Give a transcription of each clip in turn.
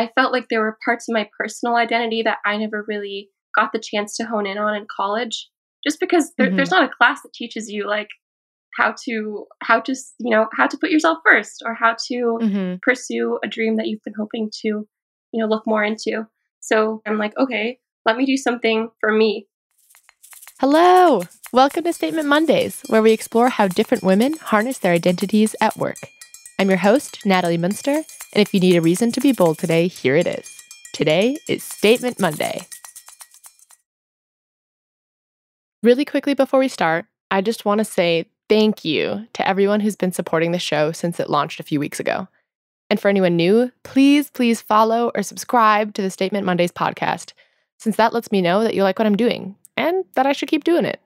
I felt like there were parts of my personal identity that I never really got the chance to hone in on in college, just because there's not a class that teaches you like how to put yourself first, or how to Mm-hmm. pursue a dream that you've been hoping to, look more into. So I'm like, okay, let me do something for me. Hello! Welcome to Statement Mondays, where we explore how different women harness their identities at work. I'm your host, Natalie Munster, and if you need a reason to be bold today, here it is. Today is Statement Monday. Really quickly before we start, I just want to say thank you to everyone who's been supporting the show since it launched a few weeks ago. And for anyone new, please follow or subscribe to the Statement Mondays podcast, since that lets me know that you like what I'm doing and that I should keep doing it.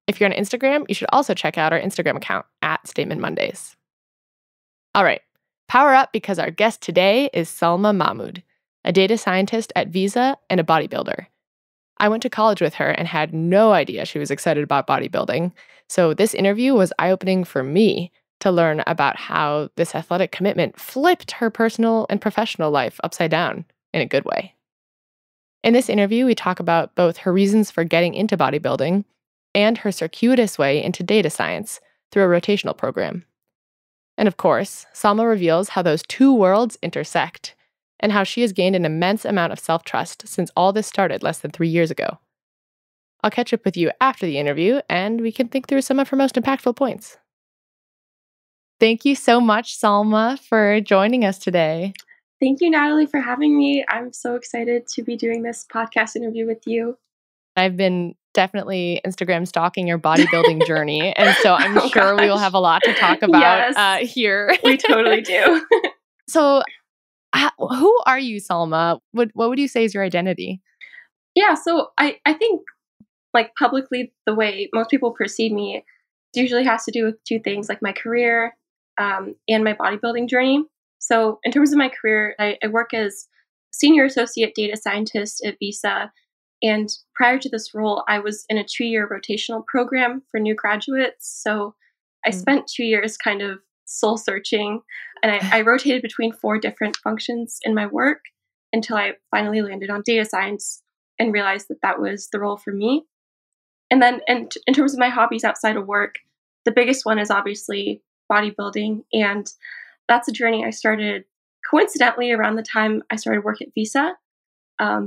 If you're on Instagram, you should also check out our Instagram account at Statement Mondays. All right, power up, because our guest today is Salma Mahmood, a data scientist at Visa and a bodybuilder. I went to college with her and had no idea she was excited about bodybuilding, so this interview was eye-opening for me to learn about how this athletic commitment flipped her personal and professional life upside down in a good way. In this interview, we talk about both her reasons for getting into bodybuilding and her circuitous way into data science through a rotational program. And of course, Salma reveals how those two worlds intersect and how she has gained an immense amount of self-trust since all this started less than 3 years ago. I'll catch up with you after the interview, and we can think through some of her most impactful points. Thank you so much, Salma, for joining us today. Thank you, Natalie, for having me. I'm so excited to be doing this podcast interview with you. I've been definitely Instagram stalking your bodybuilding journey, and so I'm sure we will have a lot to talk about here. We totally do. So, who are you, Salma? What would you say is your identity? Yeah, so I think, like, publicly, the way most people perceive me usually has to do with two things, like my career and my bodybuilding journey. So in terms of my career, I work as senior associate data scientist at Visa. And prior to this role, I was in a 2-year rotational program for new graduates. So I spent 2 years kind of soul searching, and I rotated between 4 different functions in my work until I finally landed on data science and realized that that was the role for me. And then in terms of my hobbies outside of work, the biggest one is obviously bodybuilding. And that's a journey I started coincidentally around the time I started work at Visa,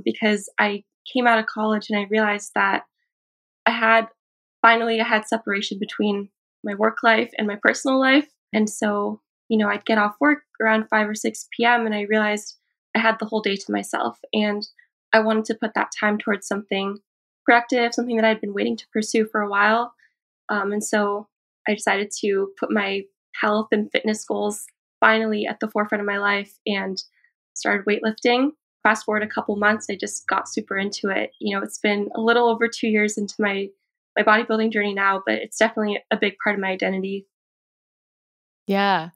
because I came out of college and I realized that I had separation between my work life and my personal life. And so, I'd get off work around 5 or 6 p.m. and I realized I had the whole day to myself. And I wanted to put that time towards something productive, something that I'd been waiting to pursue for a while. And so I decided to put my health and fitness goals finally at the forefront of my life and started weightlifting. Fast forward a couple months, I just got super into it. It's been a little over 2 years into my bodybuilding journey now, but it's definitely a big part of my identity. Yeah.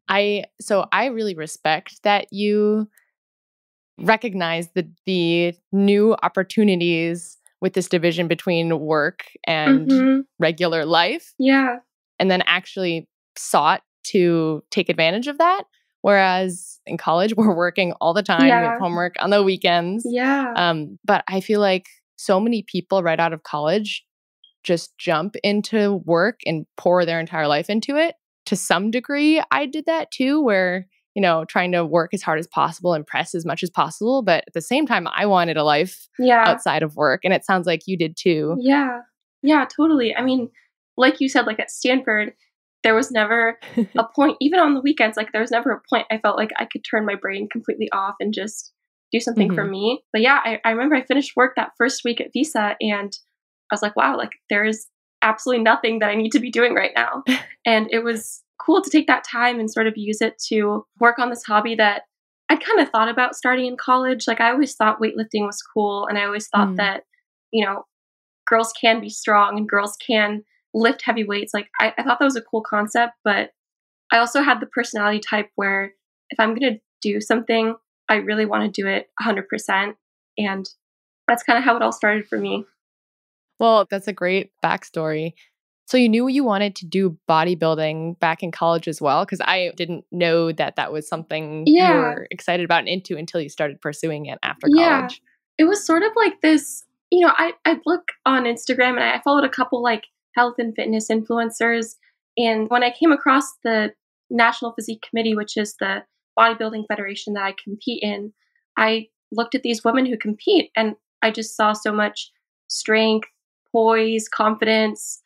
I really respect that you recognize the new opportunities with this division between work and regular life. Yeah. And then actually sought to take advantage of that. Whereas in college, we're working all the time. We have homework on the weekends. Yeah. But I feel like so many people right out of college just jump into work and pour their entire life into it. To some degree, I did that too, where, trying to work as hard as possible and press as much as possible. But at the same time, I wanted a life outside of work. And it sounds like you did too. Yeah. Yeah, totally. I mean, like you said, like at Stanford, there was never a point, even on the weekends, like there was never a point I felt like I could turn my brain completely off and just do something for me. But yeah, I remember I finished work that first week at Visa and I was like, wow, like there is absolutely nothing that I need to be doing right now. And it was cool to take that time and sort of use it to work on this hobby that I'd kind of thought about starting in college. Like I always thought weightlifting was cool. And I always thought that, girls can be strong and girls can lift heavy weights. Like I thought that was a cool concept, but I also had the personality type where if I'm going to do something, I really want to do it 100%. And that's kind of how it all started for me. Well, that's a great backstory. So you knew you wanted to do bodybuilding back in college as well? Because I didn't know that that was something you Yeah. were excited about and into until you started pursuing it after Yeah. college. It was sort of like this, I'd look on Instagram and I followed a couple like health and fitness influencers. And when I came across the National Physique Committee, which is the bodybuilding federation that I compete in, I looked at these women who compete and I just saw so much strength, poise, confidence,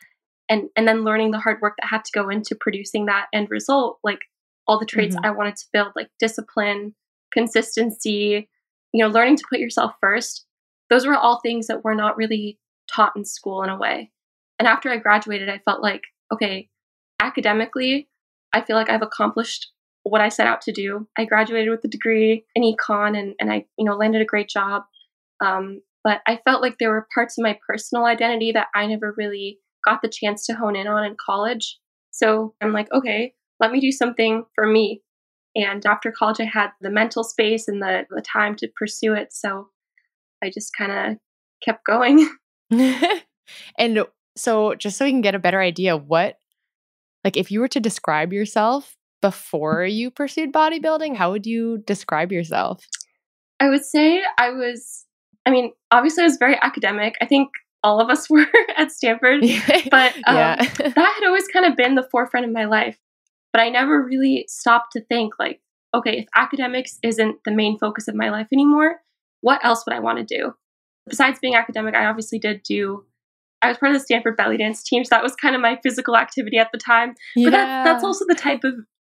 and then learning the hard work that had to go into producing that end result, like all the traits Mhm. I wanted to build, like discipline, consistency, learning to put yourself first. Those were all things that were not really taught in school in a way. And after I graduated, I felt like, okay, academically, I feel like I've accomplished what I set out to do. I graduated with a degree in econ and I, landed a great job. But I felt like there were parts of my personal identity that I never really got the chance to hone in on in college. So I'm like, okay, let me do something for me. And after college, I had the mental space and the time to pursue it. So I just kind of kept going. And so just so we can get a better idea, like if you were to describe yourself before you pursued bodybuilding, how would you describe yourself? I would say obviously I was very academic. I think all of us were at Stanford, but Yeah. that had always kind of been the forefront of my life. But I never really stopped to think like, okay, if academics isn't the main focus of my life anymore, what else would I want to do? Besides being academic, I was part of the Stanford belly dance team, so that was kind of my physical activity at the time. But that's Yeah. also the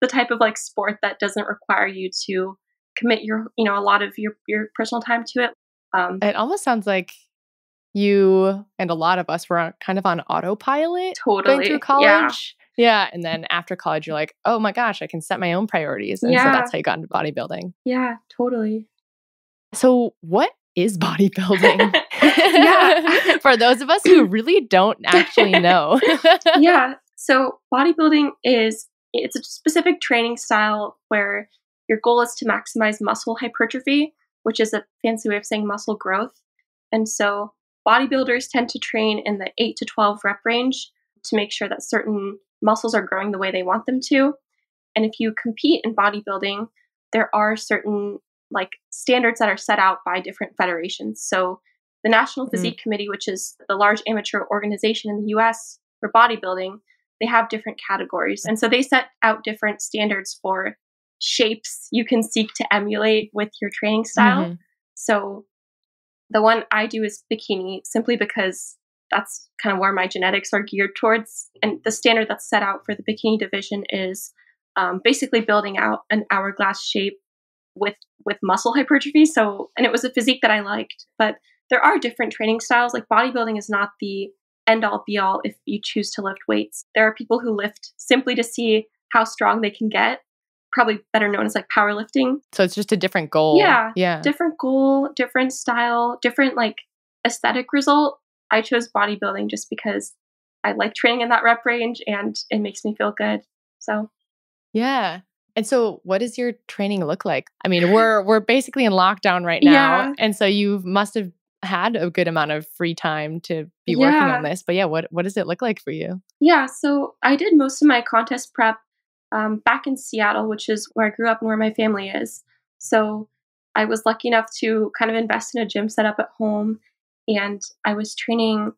type of like sport that doesn't require you to commit a lot of your personal time to it. It almost sounds like you and a lot of us were kind of on autopilot going through Totally. Yeah. college. Yeah. And then after college, you're like, oh my gosh, I can set my own priorities. And so Yeah. that's how you got into bodybuilding. Yeah, totally. So, what is bodybuilding? Yeah. For those of us who really don't actually know. Yeah. So bodybuilding it's a specific training style where your goal is to maximize muscle hypertrophy, which is a fancy way of saying muscle growth. And so bodybuilders tend to train in the 8 to 12 rep range to make sure that certain muscles are growing the way they want them to. And if you compete in bodybuilding, there are certain like standards that are set out by different federations. So the National Mm, Physique Committee, which is the large amateur organization in the US for bodybuilding, they have different categories. And so they set out different standards for shapes you can seek to emulate with your training style. mhm. So the one I do is bikini simply because that's kind of where my genetics are geared towards. And the standard that's set out for the bikini division is basically building out an hourglass shape with muscle hypertrophy. So, and it was a physique that I liked. But there are different training styles. Like bodybuilding is not the end all be all if you choose to lift weights. There are people who lift simply to see how strong they can get, probably better known as like powerlifting. So it's just a different goal. Yeah, Yeah. different goal, different style, different like aesthetic result. I chose bodybuilding just because I like training in that rep range and it makes me feel good. So, Yeah. And so what does your training look like? I mean, we're basically in lockdown right now, yeah, and so you must have had a good amount of free time to be working on yeah, this. But yeah, what does it look like for you? yeah. So I did most of my contest prep back in Seattle, which is where I grew up and where my family is. So I was lucky enough to kind of invest in a gym setup at home, and I was training.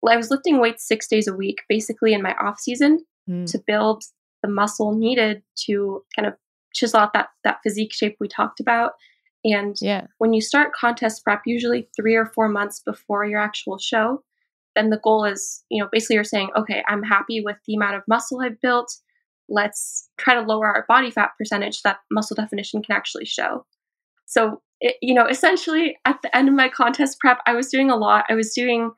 Well, I was lifting weights 6 days a week, basically in my off season, Mm, to build the muscle needed to kind of chisel out that physique shape we talked about. And yeah. when you start contest prep, usually 3 or 4 months before your actual show, then the goal is, basically you're saying, okay, I'm happy with the amount of muscle I've built. Let's try to lower our body fat percentage so that muscle definition can actually show. So, essentially at the end of my contest prep, I was doing a lot. I was doing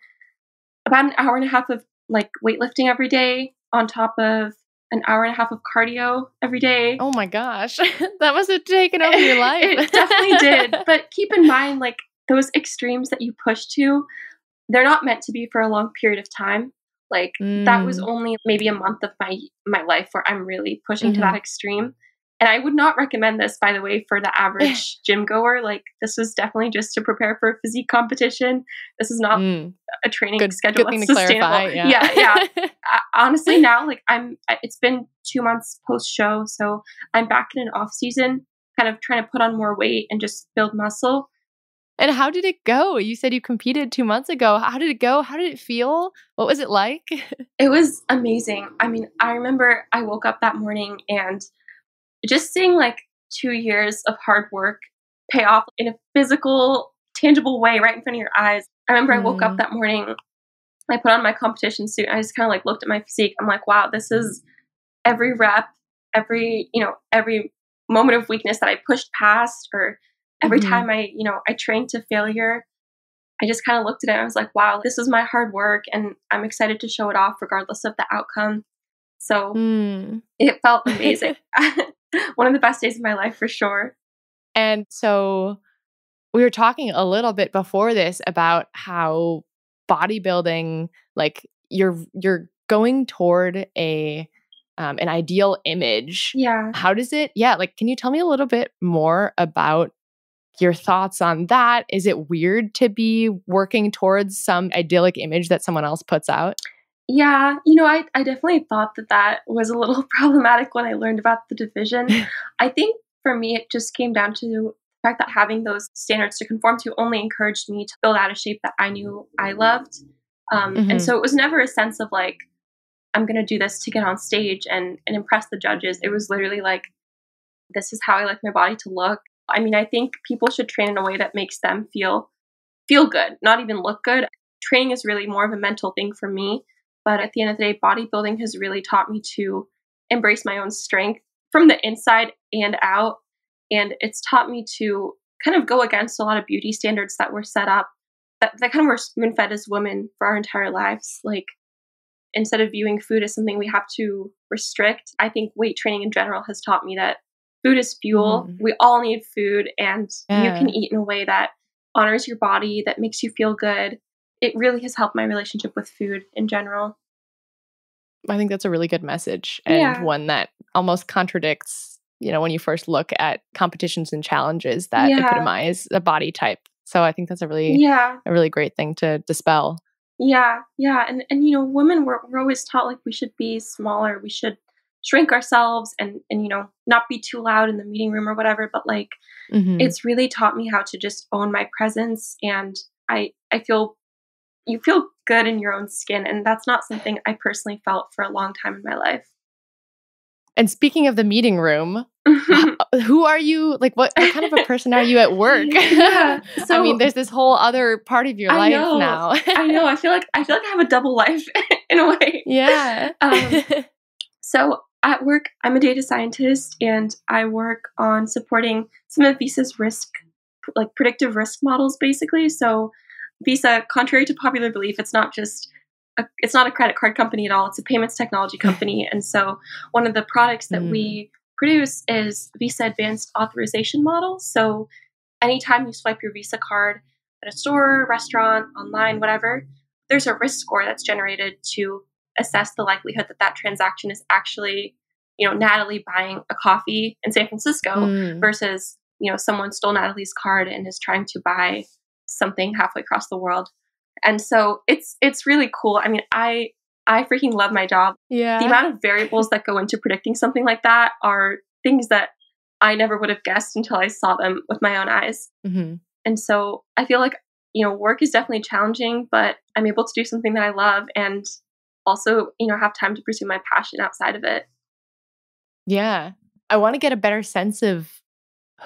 about an hour and a half of like weightlifting every day on top of an hour and a half of cardio every day. Oh my gosh. That must have taken over your life. It definitely did. But keep in mind, like those extremes that you push to, they're not meant to be for a long period of time. Like that was Mm, only maybe a month of my life where I'm really pushing to that mhm. extreme. And I would not recommend this, by the way, for the average gym goer. Like, this was definitely just to prepare for a physique competition. This is not a training schedule good that's thing to sustainable. clarify, Yeah. Honestly, now, like, it's been 2 months post-show, so I'm back in an off-season, kind of trying to put on more weight and just build muscle. And how did it go? You said you competed 2 months ago. How did it go? How did it feel? What was it like? It was amazing. I mean, I remember I woke up that morning and just seeing like 2 years of hard work pay off in a physical, tangible way right in front of your eyes. I remember I woke up that morning, I put on my competition suit, and I just kind of like looked at my physique. I'm like, wow, this is every rep, every moment of weakness that I pushed past, or every time I trained to failure. I just kind of looked at it and I was like, wow, this is my hard work, and I'm excited to show it off regardless of the outcome. So it felt amazing. One of the best days of my life for sure. And so we were talking a little bit before this about how bodybuilding, like you're going toward an ideal image. Yeah. How does it? Yeah. Like, can you tell me a little bit more about your thoughts on that? Is it weird to be working towards some idyllic image that someone else puts out? Yeah, I definitely thought that was a little problematic when I learned about the division. I think for me, it just came down to the fact that having those standards to conform to only encouraged me to build out a shape that I knew I loved. And so it was never a sense of like, I'm going to do this to get on stage and impress the judges. It was literally like, this is how I like my body to look. I mean, I think people should train in a way that makes them feel good, not even look good. Training is really more of a mental thing for me. But at the end of the day, bodybuilding has really taught me to embrace my own strength from the inside and out. And it's taught me to kind of go against a lot of beauty standards that were set up, that kind of were spoon-fed as women for our entire lives. Like, instead of viewing food as something we have to restrict, I think weight training in general has taught me that food is fuel. We all need food, and you can eat in a way that honors your body, that makes you feel good. It really has helped my relationship with food in general. I think that's a really good message, and one that almost contradicts, when you first look at competitions and challenges that epitomize a body type. So I think that's a really great thing to dispel. Yeah. And women, we're always taught like we should be smaller, we should shrink ourselves and not be too loud in the meeting room or whatever. But like, it's really taught me how to just own my presence, and I feel you feel good in your own skin. And that's not something I personally felt for a long time in my life. And speaking of the meeting room, who are you? Like, what kind of a person are you at work? So, I mean, there's this whole other part of your life now. I know. I feel like I have a double life in a way. Yeah. So at work, I'm a data scientist, and I work on supporting some of Visa's predictive risk models, basically. So Visa, contrary to popular belief, it's not a credit card company at all. It's a payments technology company. And so one of the products that we produce is Visa Advanced Authorization Model. So anytime you swipe your Visa card at a store, restaurant, online, whatever, there's a risk score that's generated to assess the likelihood that that transaction is actually, Natalie buying a coffee in San Francisco versus, someone stole Natalie's card and is trying to buy something halfway across the world. And so it's really cool. I mean, I freaking love my job. Yeah. The amount of variables that go into predicting something like that are things that I never would have guessed until I saw them with my own eyes. And so I feel like, work is definitely challenging, but I'm able to do something that I love and also, have time to pursue my passion outside of it. Yeah. I want to get a better sense of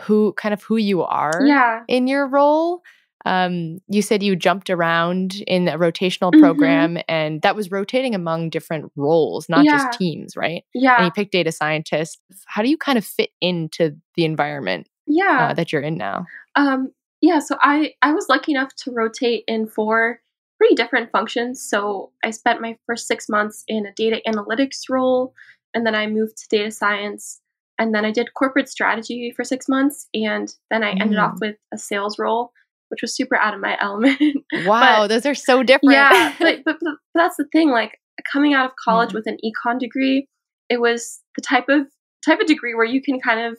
who you are in your role. You said you jumped around in a rotational program, and that was rotating among different roles, not just teams, right? Yeah. And you picked data scientist. How do you kind of fit into the environment that you're in now? So I was lucky enough to rotate in 4 pretty different functions. So I spent my first 6 months in a data analytics role, and then I moved to data science, and then I did corporate strategy for 6 months, and then I ended off with a sales role, which was super out of my element. Wow, those are so different. Yeah, but that's the thing. Like, coming out of college with an econ degree, it was the type of type of degree where you can kind of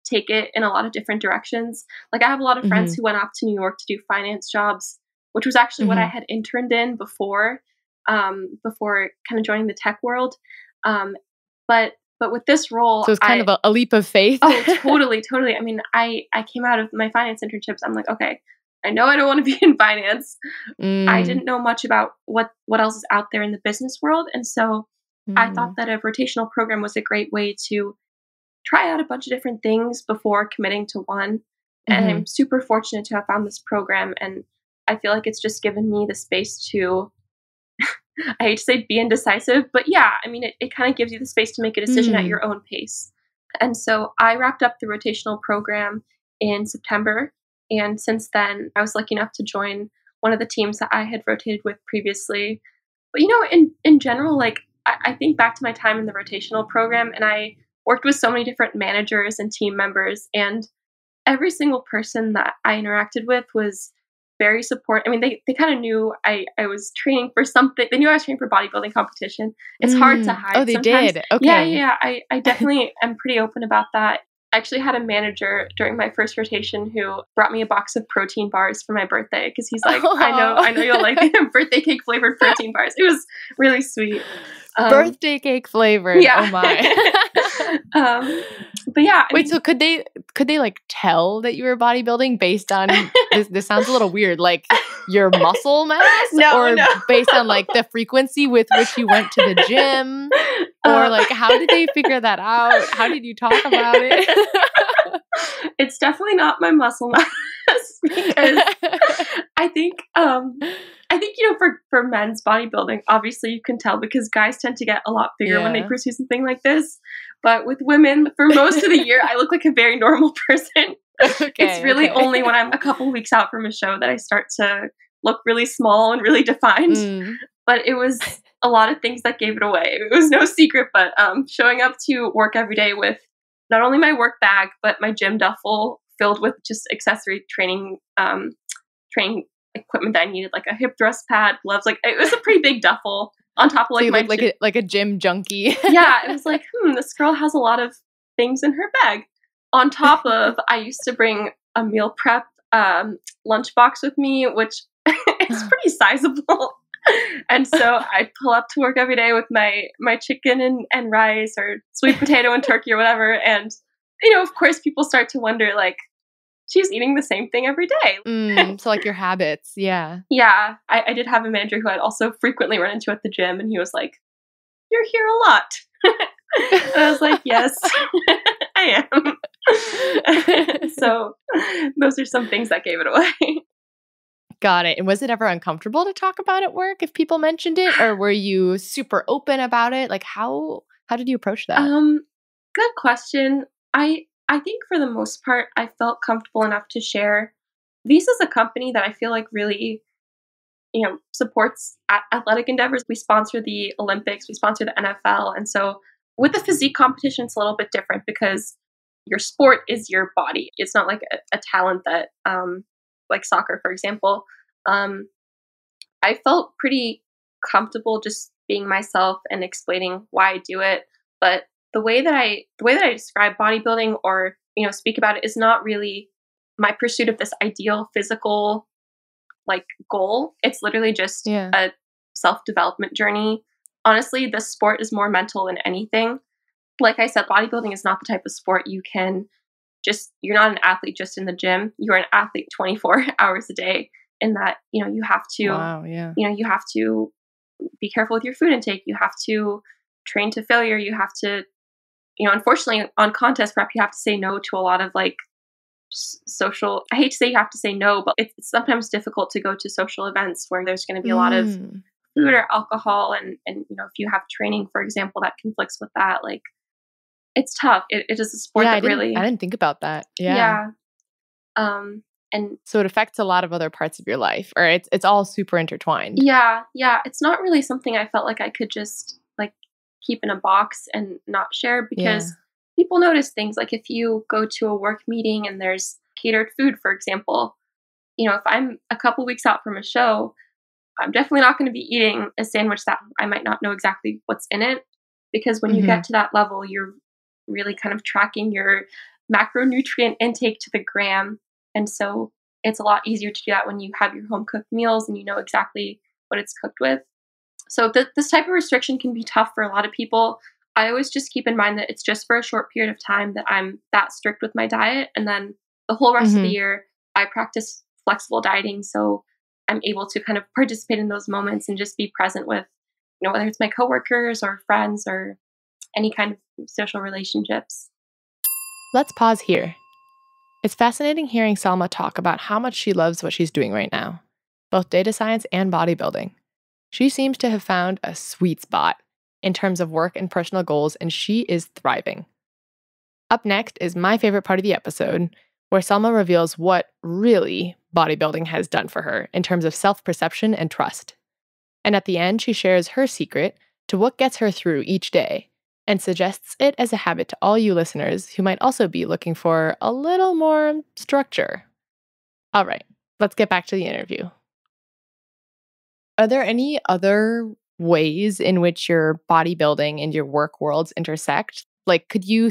take it in a lot of different directions. Like I have a lot of friends Mhm. who went off to New York to do finance jobs, which was actually what I Mhm. had interned in before kind of joining the tech world. Um, but with this role, So it's kind of a leap of faith. oh, totally, totally. I mean, I came out of my finance internships. I'm like, okay, I know I don't want to be in finance. I Mm. didn't know much about what else is out there in the business world, and so I thought Mm. that a rotational program was a great way to try out a bunch of different things before committing to one. And Mhm. I'm super fortunate to have found this program, and I feel like it's just given me the space to, I hate to say be indecisive, but yeah, I mean, it kind of gives you the space to make a decision at Mm. your own pace. And so I wrapped up the rotational program in September. And since then, I was lucky enough to join one of the teams that I had rotated with previously. But in general, like I think back to my time in the rotational program, and I worked with so many different managers and team members, and every single person that I interacted with was very support. I mean, they kind of knew I was training for something. They knew I was training for bodybuilding competition. It's hard to Mm. Oh, hide they sometimes. did. Yeah, Okay. yeah, yeah. I definitely am pretty open about that. I actually had a manager during my first rotation who brought me a box of protein bars for my birthday because he's like, I know you'll like birthday cake flavored protein bars. It was really sweet. Um, Birthday cake flavored. yeah. Oh my. But yeah, I Wait, mean, so could they like tell that you were bodybuilding based on this sounds a little weird, like your muscle mass no, or no. based on like the frequency with which you went to the gym? Or Um, like how did they figure that out? How did you talk about it? it's definitely not my muscle mass because I think for men's bodybuilding, obviously you can tell because guys tend to get a lot bigger when they Yeah. pursue something like this. But with women, for most of the year, I look like a very normal person. It's Okay, really okay. only when I'm a couple weeks out from a show that I start to look really small and really defined. Mm. But it was a lot of things that gave it away. It was no secret, but showing up to work every day with not only my work bag but my gym duffel filled with just accessory training equipment that I needed, like a hip thrust pad, gloves. Like it was a pretty big duffel on top of So like you my look like a gym junkie. yeah. It was like, this girl has a lot of things in her bag. On top of, I used to bring a meal prep lunchbox with me, which is pretty sizable. And so I'd pull up to work every day with my chicken and rice or sweet potato and turkey or whatever. And of course, people start to wonder, like, she's eating the same thing every day. So like your habits, yeah. Yeah, I did have a manager who I'd also frequently run into at the gym, and he was like, "You're here a lot." And I was like, "Yes, I am." So those are some things that gave it away. Got it. And was it ever uncomfortable to talk about at work if people mentioned it, or were you super open about it? Like how did you approach that? Um, Good question. I think for the most part, I felt comfortable enough to share. Visa's a company that I feel like really, supports athletic endeavors. We sponsor the Olympics, we sponsor the NFL, and so with the physique competition, it's a little bit different because your sport is your body. It's not like a talent that, like soccer, for example. Um, I felt pretty comfortable just being myself and explaining why I do it. But the way that I describe bodybuilding or speak about it is not really my pursuit of this ideal physical like goal. It's literally just Yeah. a self-development journey. Honestly, the sport is more mental than anything. Like I said, bodybuilding is not the type of sport you can just you're not an athlete just in the gym. You're an athlete 24 hours a day in that, Wow, yeah. you have to be careful with your food intake. You have to train to failure. You have to, unfortunately on contest prep, you have to say no to a lot of like social, I hate to say you have to say no, but it's sometimes difficult to go to social events where there's going to be a lot of Mm. food or alcohol. And if you have training, for example, that conflicts with that, like it's tough. It is a sport Yeah, that really, I didn't think about that. Yeah. yeah. And So it affects a lot of other parts of your life, or it's all super intertwined. yeah, yeah, it's not really something I felt like I could just like keep in a box and not share Yeah. because people notice things. Like if you go to a work meeting and there's catered food, for example, if I'm a couple weeks out from a show, I'm definitely not going to be eating a sandwich that I might not know exactly what's in it because when you Mhm. get to that level, you're really kind of tracking your macronutrient intake to the gram. And so it's a lot easier to do that when you have your home cooked meals and you know exactly what it's cooked with. So this type of restriction can be tough for a lot of people. I always just keep in mind that it's just for a short period of time that I'm that strict with my diet. And then the whole rest of the Hmm. year, I practice flexible dieting. So I'm able to kind of participate in those moments and just be present with, whether it's my coworkers or friends or any kind of social relationships. Let's pause here. It's fascinating hearing Salma talk about how much she loves what she's doing right now, both data science and bodybuilding. She seems to have found a sweet spot in terms of work and personal goals, and she is thriving. Up next is my favorite part of the episode, where Salma reveals what really bodybuilding has done for her in terms of self perception and trust. And at the end, she shares her secret to what gets her through each day and suggests it as a habit to all you listeners who might also be looking for a little more structure. All right, let's get back to the interview. Are there any other ways in which your bodybuilding and your work worlds intersect? Like, could you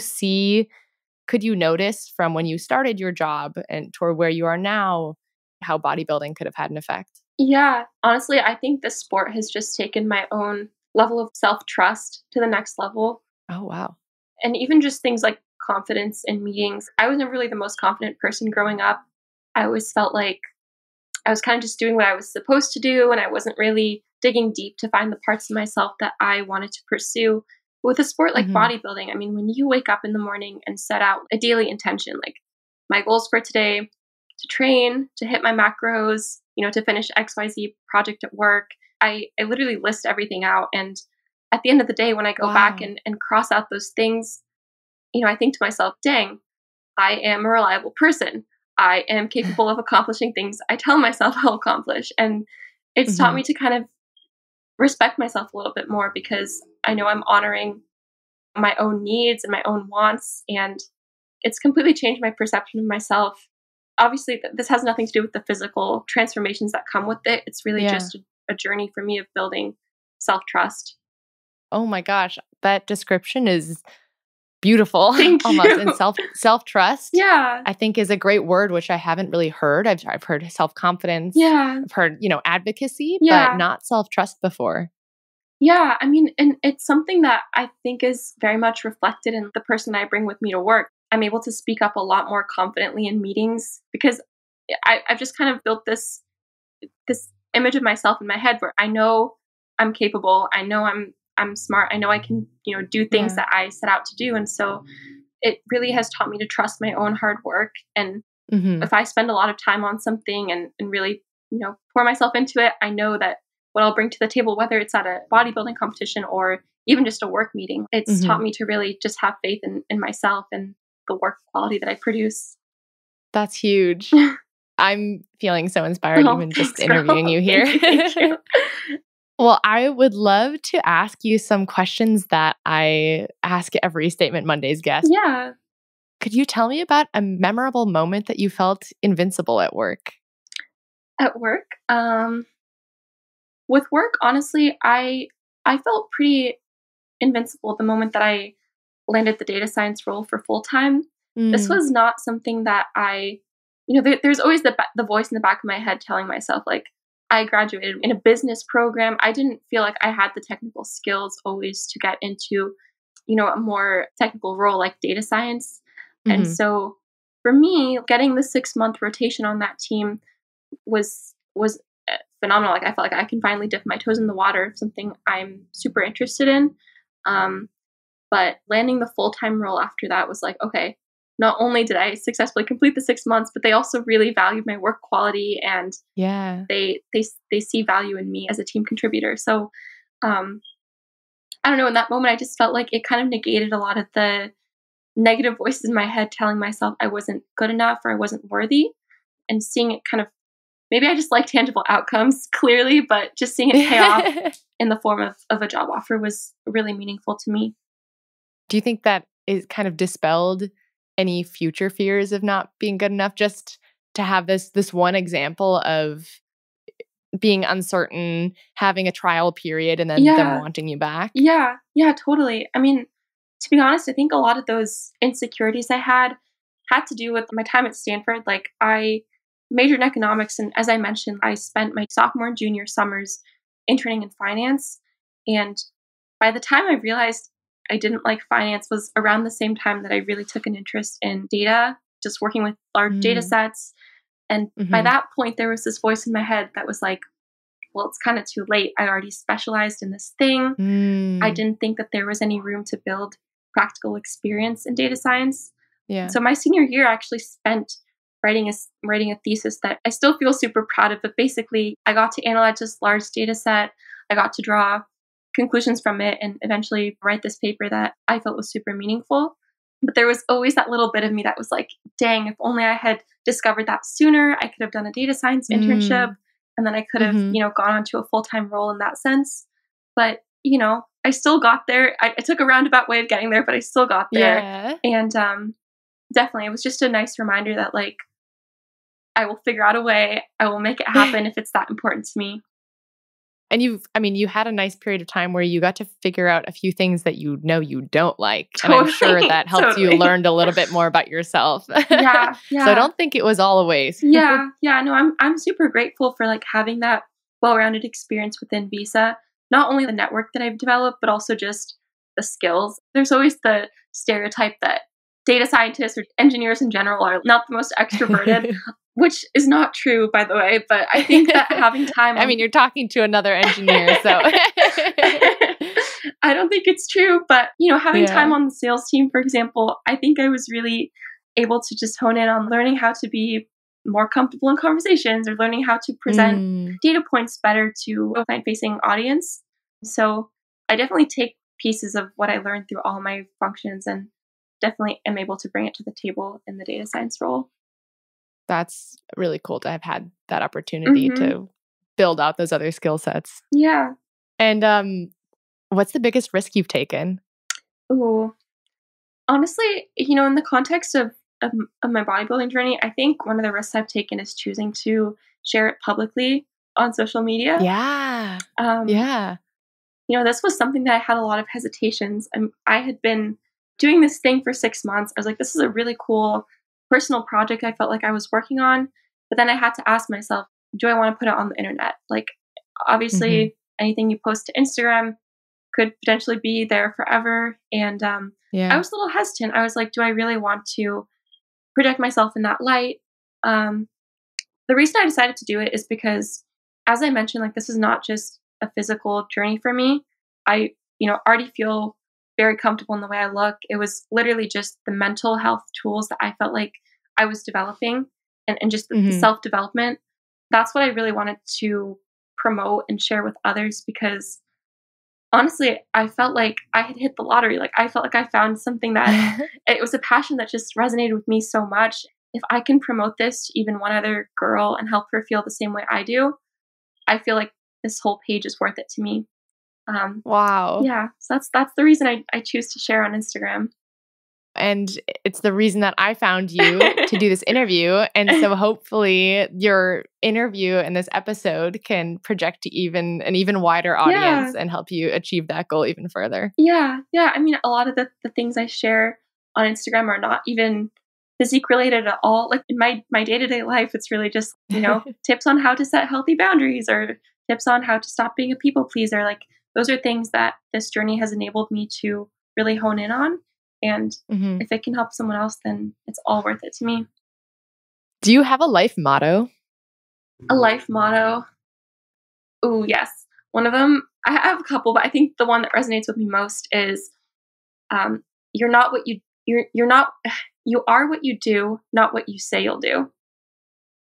notice from when you started your job and toward where you are now, how bodybuilding could have had an effect? Yeah, honestly, I think the sport has just taken my own level of self trust to the next level. Oh, wow. And even just things like confidence in meetings. I was never really the most confident person growing up. I always felt like I was kind of just doing what I was supposed to do, and I wasn't really digging deep to find the parts of myself that I wanted to pursue. With a sport like Hmm. bodybuilding, I mean, when you wake up in the morning and set out a daily intention, like my goals for today, to train, to hit my macros, to finish XYZ project at work, I literally list everything out. And at the end of the day, when I go back Wow. and cross out those things, I think to myself, dang, I am a reliable person. I am capable of accomplishing things I tell myself I'll accomplish. And it's taught Hmm. me to kind of respect myself a little bit more because I know I'm honoring my own needs and my own wants. And it's completely changed my perception of myself. Obviously, this has nothing to do with the physical transformations that come with it. It's really Yeah. just a journey for me of building self trust. Oh my gosh, that description is beautiful Thank almost. And you. self-trust, Yeah. I think, is a great word which I haven't really heard. I've heard self-confidence, Yeah. I've heard, advocacy, but Yeah. not self-trust before. Yeah, I mean, and it's something that I think is very much reflected in the person I bring with me to work. I'm able to speak up a lot more confidently in meetings because I've just kind of built this image of myself in my head where I know I'm capable, I know I'm smart, I know I can do things Yeah. that I set out to do, and so it really has taught me to trust my own hard work. And Hmm. if I spend a lot of time on something and really, pour myself into it, I know that what I'll bring to the table, whether it's at a bodybuilding competition or even just a work meeting, it's taught Hmm. me to really just have faith in myself and the work quality that I produce. That's huge. I'm feeling so inspired Oh, even just thanks, girl. interviewing you here. Thank you. Thank you. Well, I would love to ask you some questions that I ask every Statement Mondays guest. Yeah. Could you tell me about a memorable moment that you felt invincible at work? At work, with work, honestly, I felt pretty invincible the moment that I landed the data science role for full time. This Mm, was not something that there's always the voice in the back of my head telling myself, like, I graduated in a business program. I didn't feel like I had the technical skills always to get into, a more technical role like data science. And mhm. so for me, getting the 6-month rotation on that team was phenomenal. Like I felt like I can finally dip my toes in the water, something I'm super interested in. Um, but landing the full time role after that was like, okay, not only did I successfully complete the 6 months, but they also really valued my work quality and Yeah. they see value in me as a team contributor. So um, I don't know. In that moment, I just felt like it kind of negated a lot of the negative voices in my head telling myself I wasn't good enough or I wasn't worthy, and seeing it kind of maybe I just like tangible outcomes clearly, but just seeing it pay off in the form of a job offer was really meaningful to me. Do you think that is kind of dispelled any future fears of not being good enough, just to have this one example of being uncertain, having a trial period, and then them Yeah. wanting you back? Yeah, yeah, totally. I mean, To be honest, I think a lot of those insecurities I had to do with my time at Stanford. Like, I majored in economics, and as I mentioned, I spent my sophomore and junior summers interning in finance. And by the time I realized I didn't like finance was around the same time that I really took an interest in data, just working with large data Mm. sets. And by Mm-hmm. that point, there was this voice in my head that was like, well, it's kind of too late. I already specialized in this thing. I Mm. didn't think that there was any room to build practical experience in data science. Yeah. So my senior year, I actually spent writing a thesis that I still feel super proud of. But basically, I got to analyze this large data set. I got to draw conclusions from it, and eventually write this paper that I felt was super meaningful. But there was always that little bit of me that was like, dang, if only I had discovered that sooner, I could have done a data science internship, Mm. and then I could have, Mm-hmm. gone on to a full-time role in that sense. But, I still got there. I took a roundabout way of getting there, but I still got there. Yeah. And definitely, it was just a nice reminder that, like, I will figure out a way. I will make it happen if it's that important to me. And you had a nice period of time where you got to figure out a few things that you don't like. And I'm sure Totally, that helped you totally. learn a little bit more about yourself. Yeah, So I yeah. don't think it was all a waste. Yeah. No, I'm super grateful for like having that well-rounded experience within Visa. Not only the network that I've developed, but also just the skills. There's always the stereotype that data scientists or engineers in general are not the most extroverted, which is not true, by the way. But I think that having time I mean, on you're talking to another engineer, so I don't think it's true, but having time yeah. on the sales team, for example, I think I was really able to just hone in on learning how to be more comfortable in conversations or learning how to present Mm. data points better to a client-facing audience. So I definitely take pieces of what I learned through all my functions and definitely am able to bring it to the table in the data science role. That's really cool to have had that opportunity Hmm. to build out those other skill sets. Yeah. And what's the biggest risk you've taken? Ooh. Honestly, in the context of my bodybuilding journey, I think one of the risks I've taken is choosing to share it publicly on social media. Yeah. Um, Yeah. this was something that I had a lot of hesitations. I had been doing this thing for 6 months. I was like, this is a really cool personal project I felt like I was working on. But then I had to ask myself, do I want to put it on the internet? Like, Mhm. obviously, anything you post to Instagram could potentially be there forever. And I Yeah. was a little hesitant. I was like, do I really want to project myself in that light? Um, the reason I decided to do it is because, as I mentioned, like this is not just a physical journey for me. I, already feel very comfortable in the way I look. It was literally just the mental health tools that I felt like I was developing and just the Mhm. self development. That's what I really wanted to promote and share with others because honestly, I felt like I had hit the lottery. Like, I felt like I found something that it was a passion that just resonated with me so much. If I can promote this to even one other girl and help her feel the same way I do, I feel like this whole page is worth it to me. Um, Wow. yeah, so that's the reason I choose to share on Instagram. And it's the reason that I found you to do this interview. And so hopefully your interview and this episode can project to an even wider Yeah, audience and help you achieve that goal even further. yeah. I mean, a lot of the things I share on Instagram are not even physique related at all. Like in my day to day life, it's really just tips on how to set healthy boundaries or tips on how to stop being a people pleaser. Like those are things that this journey has enabled me to really hone in on. And Mhm. if it can help someone else, then it's all worth it to me. Do you have a life motto? A life motto. Ooh, yes. One of them. I have a couple, but I think the one that resonates with me most is um, you're not what you're not you are what you do, not what you say you'll do.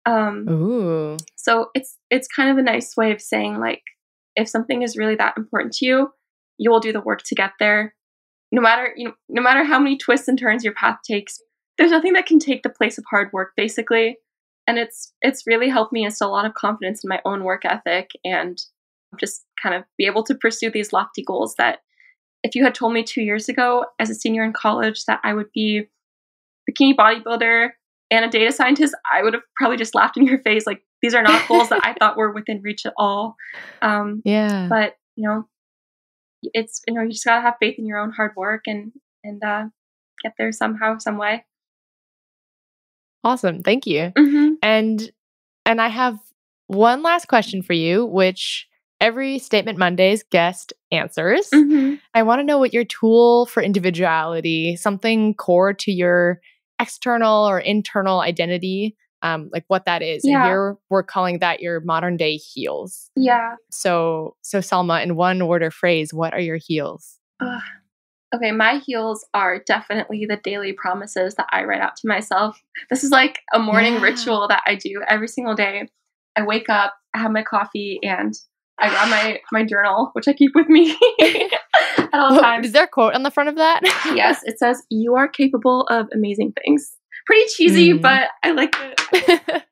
Um, Ooh. so it's kind of a nice way of saying like if something is really that important to you, you will do the work to get there. No matter how many twists and turns your path takes, there's nothing that can take the place of hard work, basically. And it's really helped me instill a lot of confidence in my own work ethic and just kind of be able to pursue these lofty goals that if you had told me 2 years ago as a senior in college that I would be bikini bodybuilder and a data scientist, I would have probably just laughed in your face. Like these are not goals that I thought were within reach at all. Um, Yeah. but it's you just gotta have faith in your own hard work, and and get there somehow, some way. Awesome. Thank you. Mm-hmm. And I have one last question for you, which every Statement Mondays guest answers. Mm-hmm. I want to know what your tool for individuality, something core to your external or internal identity, like what that is. Yeah. And here we're calling that your modern day heals. Yeah. So Salma, in one word or phrase, what are your heals? Okay, my heals are definitely the daily promises that I write out to myself. This is like a morning ritual that I do every single day. I wake up, I have my coffee, and I grab my journal, which I keep with me at all times. Is there a quote on the front of that? Yes, it says, "You are capable of amazing things." Pretty cheesy, but I like it.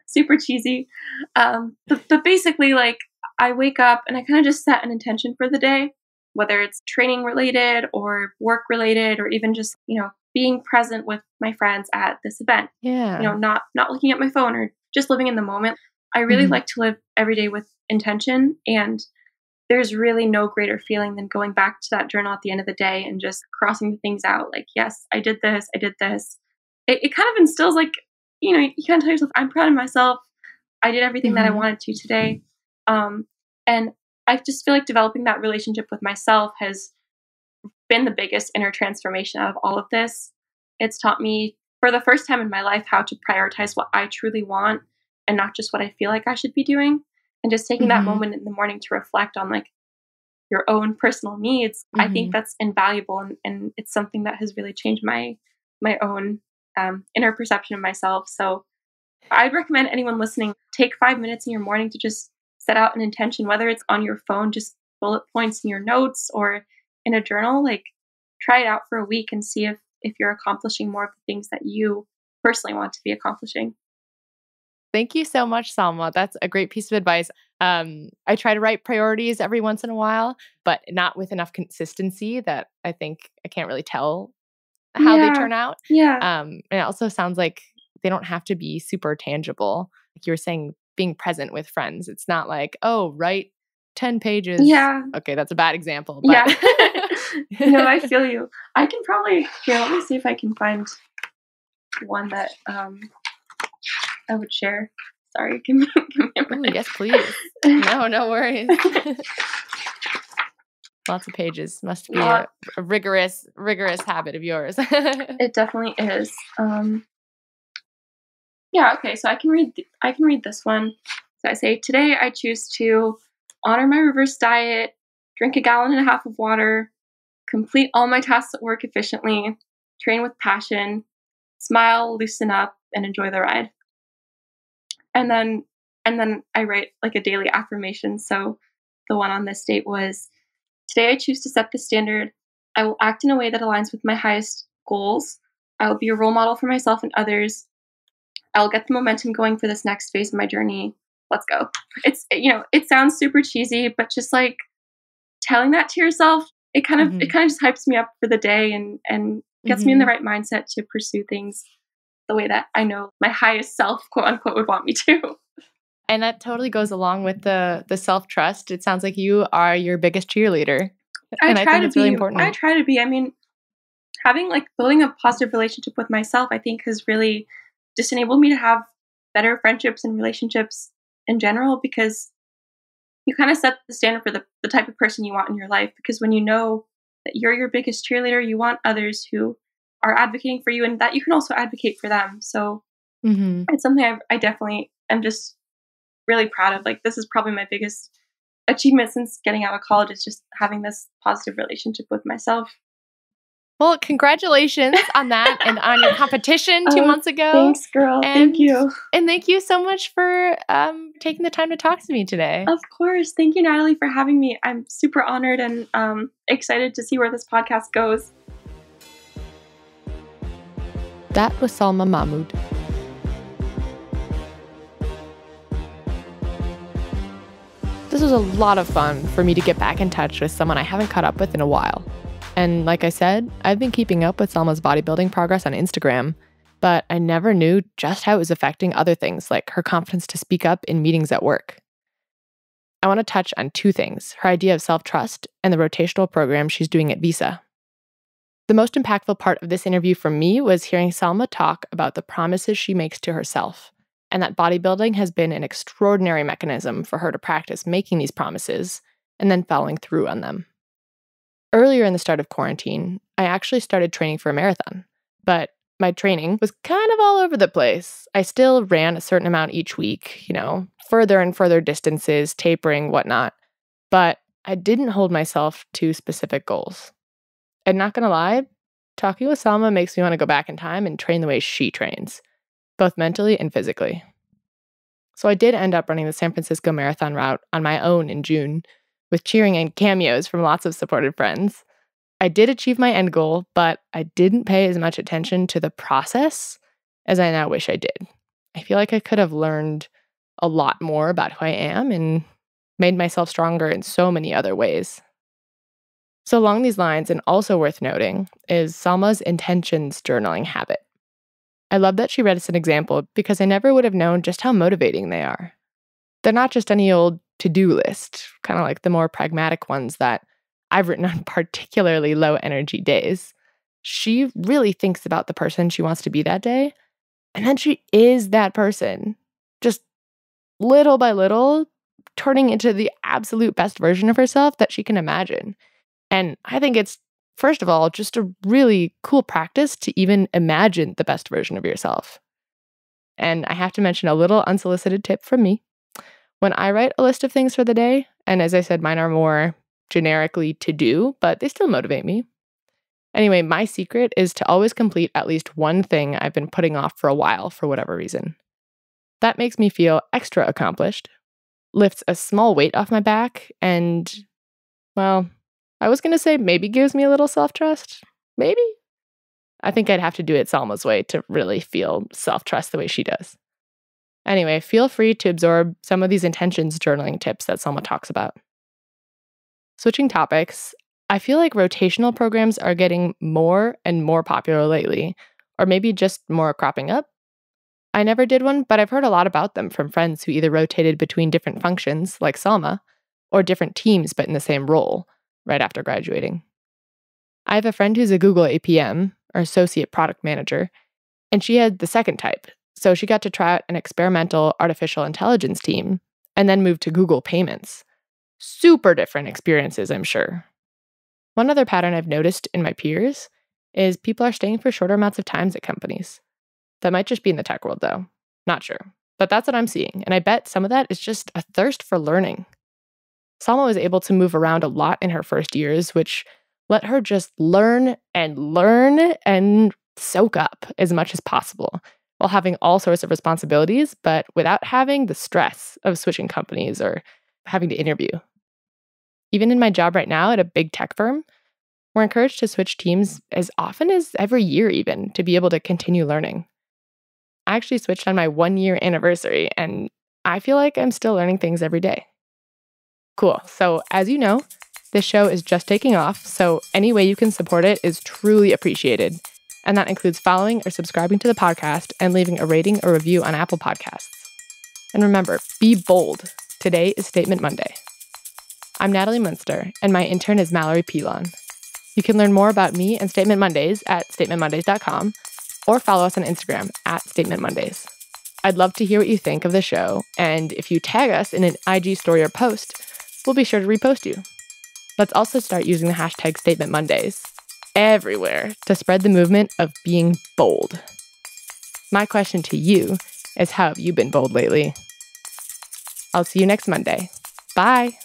Super cheesy. But basically, like, I wake up and I kind of just set an intention for the day, whether it's training related or work related, or even just, being present with my friends at this event. Yeah. Not looking at my phone or just living in the moment. I really like to live every day with intention, and there's really no greater feeling than going back to that journal at the end of the day and just crossing the things out. Like, yes, I did this. It kind of instills, like, you kind of tell yourself, I'm proud of myself. I did everything that I wanted to today. And I just feel like developing that relationship with myself has been the biggest inner transformation out of all of this. It's taught me for the first time in my life how to prioritize what I truly want and not just what I feel like I should be doing. And just taking that moment in the morning to reflect on, like, your own personal needs, I think that's invaluable. And it's something that has really changed my own inner perception of myself. So I'd recommend anyone listening, take 5 minutes in your morning to just set out an intention, whether it's on your phone, just bullet points in your notes, or in a journal. Like, try it out for a week and see if you're accomplishing more of the things that you personally want to be accomplishing. Thank you so much, Salma. That's a great piece of advice. I try to write priorities every once in a while, but not with enough consistency that I think I can't really tell how they turn out. Yeah. And it also sounds like they don't have to be super tangible. Like you were saying, being present with friends. It's not like, oh, write 10 pages. Yeah. Okay, that's a bad example. But Yeah. No, I feel you. I can probably, let me see if I can find one that I would share. Sorry, give me a minute. Yes, please. No worries. Lots of pages. Must be a rigorous habit of yours. It definitely is. Yeah, okay, so I can read this one. So I say, today I choose to honor my reverse diet, drink 1.5 gallons of water, complete all my tasks at work efficiently, train with passion, smile, loosen up, and enjoy the ride. And then I write like a daily affirmation. So the one on this date was, today I choose to set the standard. I will act in a way that aligns with my highest goals. I will be a role model for myself and others. I'll get the momentum going for this next phase of my journey. Let's go. It's, it sounds super cheesy, but just like telling that to yourself, it kind of just hypes me up for the day and gets me in the right mindset to pursue things the way that I know my highest self, quote unquote, would want me to. And that totally goes along with the self-trust. It sounds like you are your biggest cheerleader. I try to be. I mean, building a positive relationship with myself, I think, has really just enabled me to have better friendships and relationships in general, because you kind of set the standard for the type of person you want in your life. Because when you know that you're your biggest cheerleader, you want others who are advocating for you and that you can also advocate for them. So it's something I definitely am just really proud of. Like, this is probably my biggest achievement since getting out of college, is just having this positive relationship with myself. Well, congratulations on that and on your competition 2 months ago. Thanks, girl. Thank you. And thank you so much for taking the time to talk to me today. Of course. Thank you, Natalie, for having me. I'm super honored and excited to see where this podcast goes. That was Salma Mahmood. This was a lot of fun for me to get back in touch with someone I haven't caught up with in a while. And like I said, I've been keeping up with Salma's bodybuilding progress on Instagram, but I never knew just how it was affecting other things like her confidence to speak up in meetings at work. I want to touch on two things: her idea of self-trust and the rotational program she's doing at Visa. The most impactful part of this interview for me was hearing Salma talk about the promises she makes to herself, and that bodybuilding has been an extraordinary mechanism for her to practice making these promises and then following through on them. Earlier in the start of quarantine, I actually started training for a marathon, but my training was kind of all over the place. I still ran a certain amount each week, further and further distances, tapering, whatnot, but I didn't hold myself to specific goals. And not gonna lie, talking with Salma makes me want to go back in time and train the way she trains, both mentally and physically. So I did end up running the San Francisco Marathon route on my own in June, with cheering and cameos from lots of supportive friends. I did achieve my end goal, but I didn't pay as much attention to the process as I now wish I did. I feel like I could have learned a lot more about who I am and made myself stronger in so many other ways. So along these lines, and also worth noting, is Salma's intentions journaling habit. I love that she read us an example because I never would have known just how motivating they are. They're not just any old to-do list, kind of like the more pragmatic ones that I've written on particularly low energy days. She really thinks about the person she wants to be that day, and then she is that person, just little by little, turning into the absolute best version of herself that she can imagine. And I think it's, first of all, just a really cool practice to even imagine the best version of yourself. And I have to mention a little unsolicited tip from me. When I write a list of things for the day, and as I said, mine are more generically to do, but they still motivate me. Anyway, my secret is to always complete at least one thing I've been putting off for a while for whatever reason. That makes me feel extra accomplished, lifts a small weight off my back, and, well, I was going to say maybe gives me a little self-trust. Maybe? I think I'd have to do it Salma's way to really feel self-trust the way she does. Anyway, feel free to absorb some of these intentions journaling tips that Salma talks about. Switching topics, I feel like rotational programs are getting more and more popular lately, or maybe just more cropping up. I never did one, but I've heard a lot about them from friends who either rotated between different functions, like Salma, or different teams but in the same role, right after graduating. I have a friend who's a Google APM, or Associate Product Manager, and she had the second type, so she got to try out an experimental artificial intelligence team and then moved to Google Payments. Super different experiences, I'm sure. One other pattern I've noticed in my peers is people are staying for shorter amounts of times at companies. That might just be in the tech world, though. Not sure. But that's what I'm seeing, and I bet some of that is just a thirst for learning. Salma was able to move around a lot in her first years, which let her just learn and soak up as much as possible, while having all sorts of responsibilities, but without having the stress of switching companies or having to interview. Even in my job right now at a big tech firm, we're encouraged to switch teams as often as every year even to be able to continue learning. I actually switched on my 1-year anniversary, and I feel like I'm still learning things every day. Cool. So as you know, this show is just taking off, so any way you can support it is truly appreciated. And that includes following or subscribing to the podcast and leaving a rating or review on Apple Podcasts. And remember, be bold. Today is Statement Monday. I'm Natalie Munster, and my intern is Mallory Pilon. You can learn more about me and Statement Mondays at statementmondays.com or follow us on Instagram at Statement Mondays. I'd love to hear what you think of the show, and if you tag us in an IG story or post, we'll be sure to repost you. Let's also start using the hashtag Statement Mondays everywhere to spread the movement of being bold. My question to you is, how have you been bold lately? I'll see you next Monday. Bye.